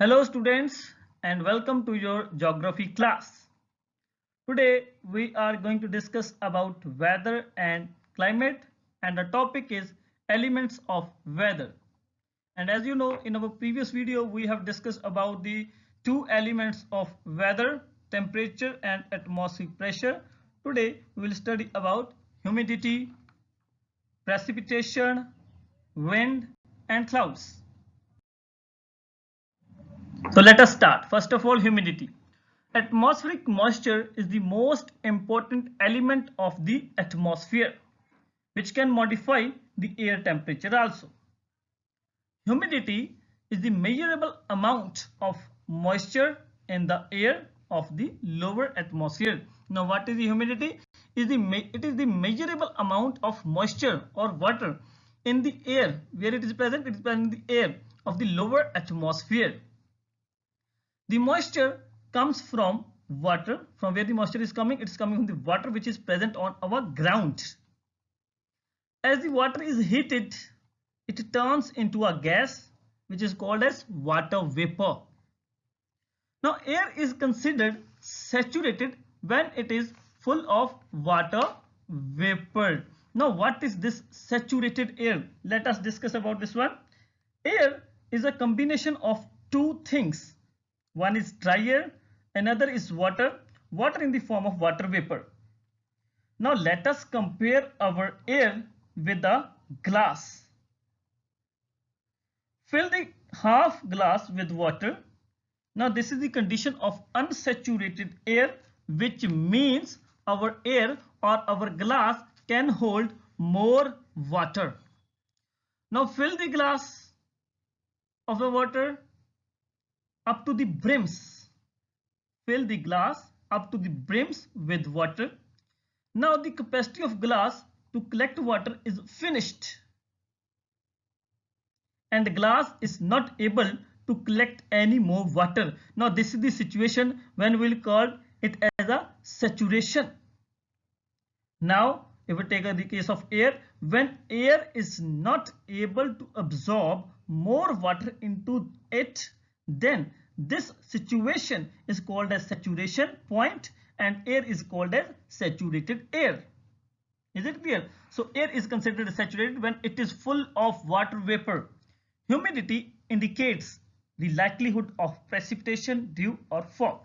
Hello students and welcome to your geography class. Today we are going to discuss about weather and climate, and the topic is elements of weather. And as you know, in our previous video we have discussed about the two elements of weather, temperature and atmospheric pressure. Today we will study about humidity, precipitation, wind and clouds. So let us start. First of all, humidity. Atmospheric moisture is the most important element of the atmosphere, which can modify the air temperature also. Humidity is the measurable amount of moisture in the air of the lower atmosphere. Now what is the humidity? It is the measurable amount of moisture or water in the air. Where it is present? It is present in the air of the lower atmosphere. The moisture comes from water. From where the moisture is coming? It's coming from the water which is present on our ground. As the water is heated, it turns into a gas which is called as water vapor. Now air is considered saturated when it is full of water vapor. Now what is this saturated air? Let us discuss about this one. Air is a combination of two things. One is dry air, another is water in the form of water vapor. Now let us compare our air with a glass. Fill the half glass with water. Now this is the condition of unsaturated air, which means our air or our glass can hold more water. Now fill the glass of the water up to the brims. Fill the glass up to the brims with water. Now the capacity of glass to collect water is finished, and the glass is not able to collect any more water. Now this is the situation when we will call it as a saturation. Now if we take the case of air, when air is not able to absorb more water into it, then this situation is called as saturation point, and air is called as saturated air. Is it clear? So air is considered saturated when it is full of water vapor. Humidity indicates the likelihood of precipitation, dew or fog.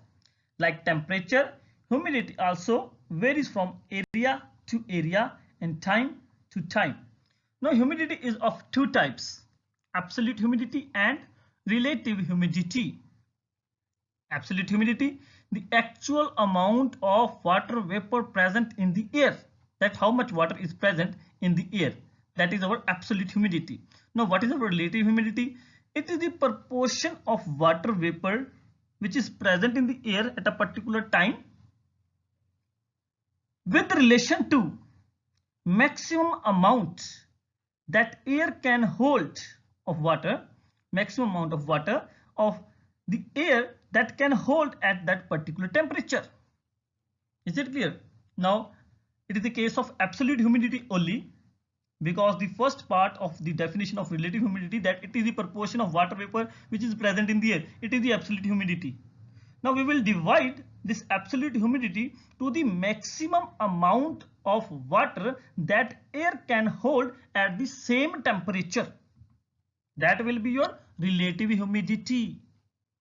Like temperature, humidity also varies from area to area and time to time. Now humidity is of two types: absolute humidity and relative humidity. Absolute humidity, the actual amount of water vapor present in the air. That how much water is present in the air. That is our absolute humidity. Now what is our relative humidity? It is the proportion of water vapor which is present in the air at a particular time with relation to maximum amount that air can hold of water, maximum amount of water of the air that can hold at that particular temperature. Is it clear? Now it is the case of absolute humidity only, because the first part of the definition of relative humidity, that it is the proportion of water vapor which is present in the air, it is the absolute humidity. Now we will divide this absolute humidity to the maximum amount of water that air can hold at the same temperature. That will be your relative humidity.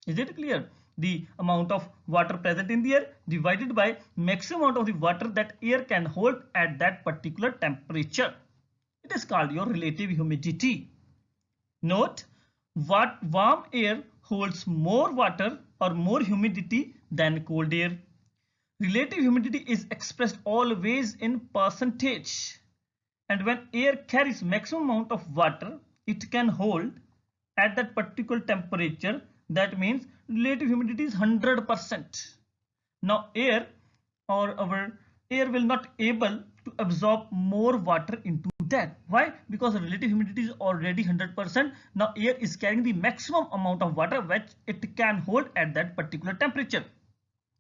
Is it clear? The amount of water present in the air divided by maximum amount of the water that air can hold at that particular temperature. It is called your relative humidity. Note, warm air holds more water or more humidity than cold air. Relative humidity is expressed always in percentage, and when air carries maximum amount of water it can hold at that particular temperature, that means relative humidity is 100%. Now air or our air will not able to absorb more water into that. Why? Because the relative humidity is already 100%. Now air is carrying the maximum amount of water which it can hold at that particular temperature.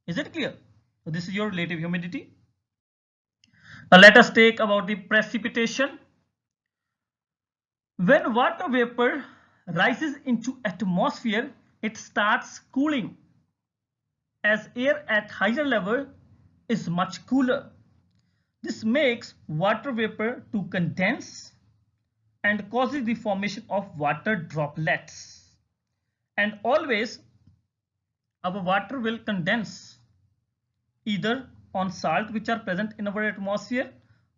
Is it clear? So this is your relative humidity. Now let us take about the precipitation. When water vapor rises into atmosphere, it starts cooling as air at higher level is much cooler. This makes water vapor to condense and causes the formation of water droplets. And always our water will condense either on salt which are present in our atmosphere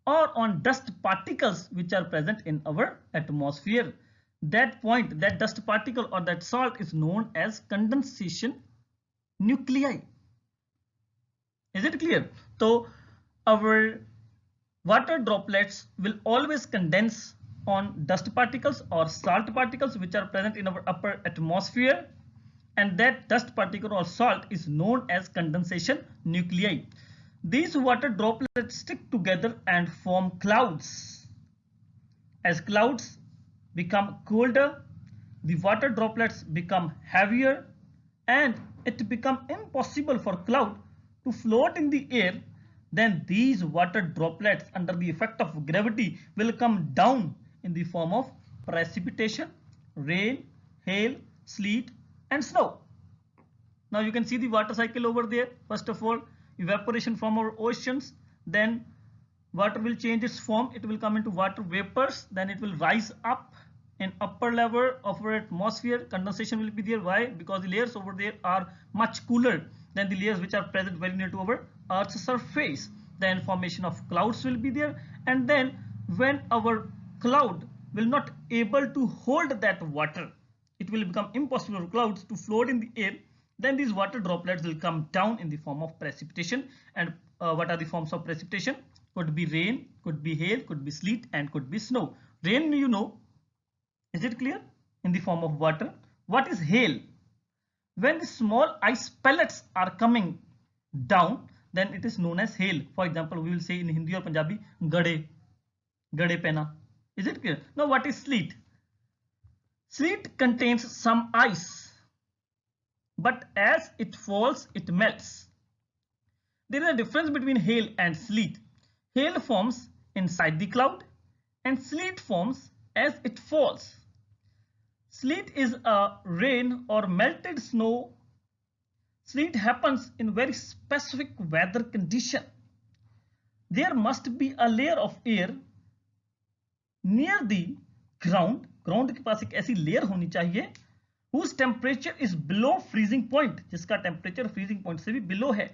or on dust particles which are present in our atmosphere. That point, that dust particle or that salt is known as condensation nuclei. Is it clear? So our water droplets will always condense on dust particles or salt particles which are present in our upper atmosphere, and that dust particle or salt is known as condensation nuclei. These water droplets stick together and form clouds. As clouds become colder, the water droplets become heavier and it becomes impossible for cloud to float in the air. Then these water droplets under the effect of gravity will come down in the form of precipitation, rain, hail, sleet and snow. Now you can see the water cycle over there. First of all, evaporation from our oceans, then water will change its form, it will come into water vapors, then it will rise up in upper level of our atmosphere. Condensation will be there. Why? Because the layers over there are much cooler than the layers which are present very near to our Earth's surface. Then formation of clouds will be there, and then when our cloud will not able to hold that water, it will become impossible for clouds to float in the air. Then these water droplets will come down in the form of precipitation. And what are the forms of precipitation? Could be rain, could be hail, could be sleet and could be snow. Rain, you know, is it clear? In the form of water. What is hail? When the small ice pellets are coming down, then it is known as hail. For example, we will say in Hindi or Punjabi, gade pehna. Is it clear? Now what is sleet? Sleet contains some ice, but as it falls, it melts. There is a difference between hail and sleet. Hail forms inside the cloud and sleet forms as it falls. Sleet is a rain or melted snow. Sleet happens in very specific weather condition. There must be a layer of air near the ground. Ground के पास एक ऐसी layer होनी चाहिए whose temperature is below freezing point, जिसका temperature freezing point से भी below है,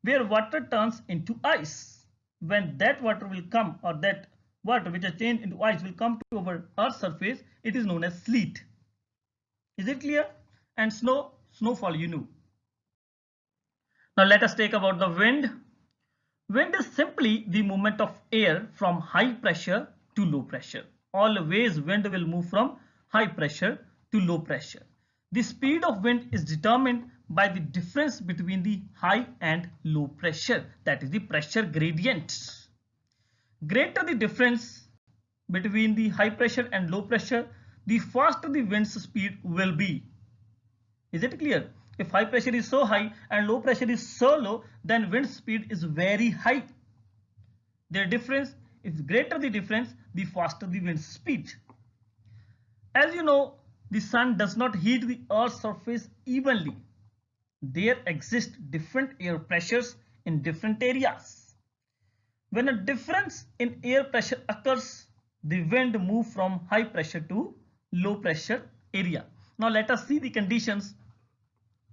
where water turns into ice. When that water will come, or that water which is changed into ice will come to our Earth's surface, it is known as sleet. Is it clear? And snow, snowfall, you know. Now let us take about the wind. Wind is simply the movement of air from high pressure to low pressure. Always wind will move from high pressure to low pressure. The speed of wind is determined by the difference between the high and low pressure, that is the pressure gradient. Greater the difference between the high pressure and low pressure, the faster the wind's speed will be. Is it clear? If high pressure is so high and low pressure is so low, then wind speed is very high. Their difference, if greater the difference, the faster the wind speed. As you know, the sun does not heat the Earth's surface evenly. There exist different air pressures in different areas. When a difference in air pressure occurs, the wind moves from high pressure to low pressure area. Now let us see the conditions.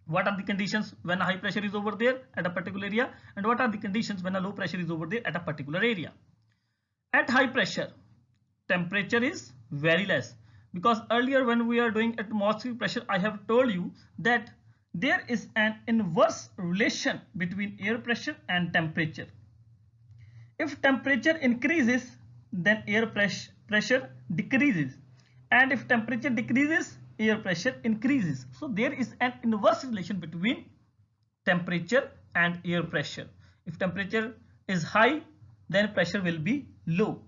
What are the conditions when a high pressure is over there at a particular area, and what are the conditions when a low pressure is over there at a particular area? At high pressure, temperature is very less, because earlier when we are doing atmospheric pressure, I have told you that there is an inverse relation between air pressure and temperature. If temperature increases, then air pressure decreases, and if temperature decreases, air pressure increases. So there is an inverse relation between temperature and air pressure. If temperature is high, then pressure will be low.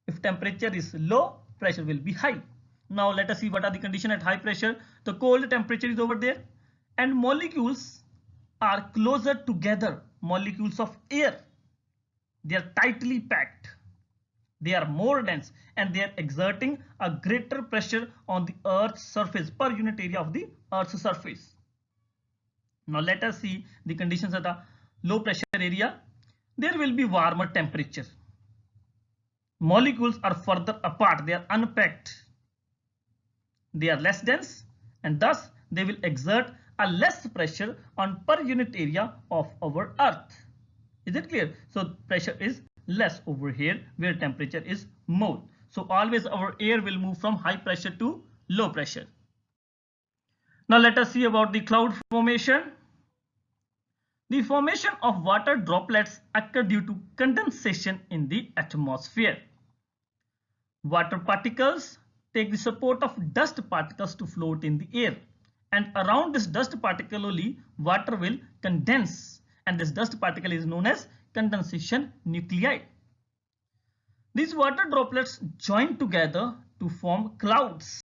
If temperature is low, pressure will be high. Now let us see what are the conditions at high pressure. The cold temperature is over there and molecules are closer together. Molecules of air, they are tightly packed. They are more dense and they are exerting a greater pressure on the Earth's surface per unit area of the Earth's surface. Now let us see the conditions at a low pressure area. There will be warmer temperature. Molecules are further apart, they are unpacked. They are less dense and thus they will exert a less pressure on per unit area of our Earth. Is it clear? So pressure is less over here where temperature is more. So always our air will move from high pressure to low pressure. Now let us see about the cloud formation. The formation of water droplets occur due to condensation in the atmosphere. Water particles take the support of dust particles to float in the air, and around this dust particle only water will condense, and this dust particle is known as condensation nuclei. These water droplets join together to form clouds.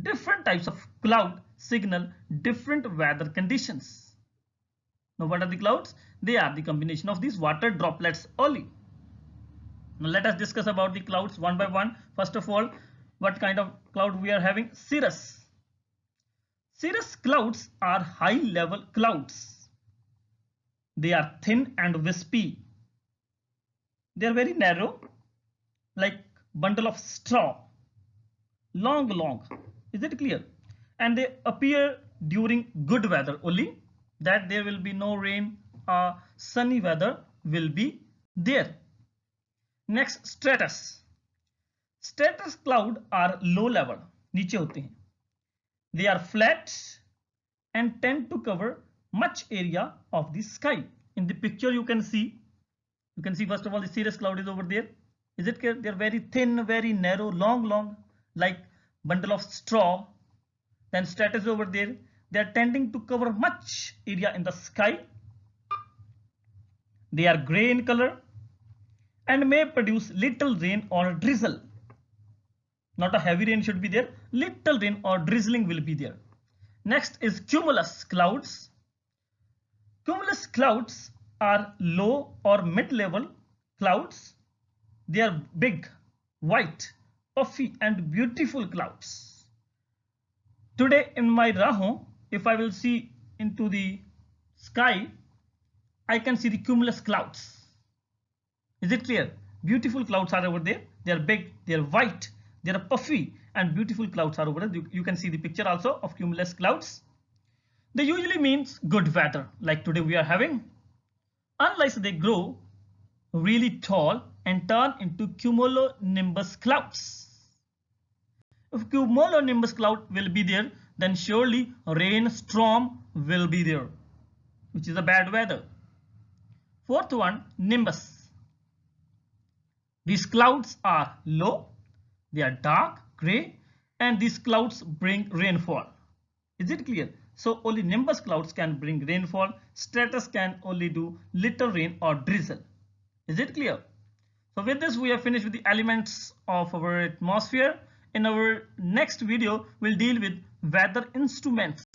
Different types of cloud signal different weather conditions. Now what are the clouds? They are the combination of these water droplets only. Now let us discuss about the clouds one by one. First of all, what kind of cloud we are having? Cirrus. Cirrus clouds are high level clouds. They are thin and wispy. They are very narrow, like bundle of straw. Long. Is it clear? And they appear during good weather only, that there will be no rain, sunny weather will be there. Next, stratus. Stratus cloud are low level, नीचे होते हैं. They are flat and tend to cover much area of the sky. In the picture you can see first of all the cirrus cloud is over there. Is it clear? They are very thin, very narrow, long, like bundle of straw. Then stratus over there. They are tending to cover much area in the sky. They are grey in color and may produce little rain or drizzle. Not a heavy rain should be there. Little rain or drizzling will be there. Next is cumulus clouds. Cumulus clouds are low or mid-level clouds. They are big, white, puffy and beautiful clouds. Today in my Raho, if I will see into the sky, I can see the cumulus clouds. Is it clear? Beautiful clouds are over there. They are big, they are white, they are puffy and beautiful clouds are over there. You can see the picture also of cumulus clouds. They usually means good weather like today we are having, unless they grow really tall and turn into cumulonimbus clouds. If cumulonimbus cloud will be there, then surely rain storm will be there, which is a bad weather. Fourth one, nimbus. These clouds are low, they are dark, grey, and these clouds bring rainfall. Is it clear? So only nimbus clouds can bring rainfall. Stratus can only do little rain or drizzle. Is it clear? So with this we have finished with the elements of our atmosphere. In our next video we'll deal with weather instruments.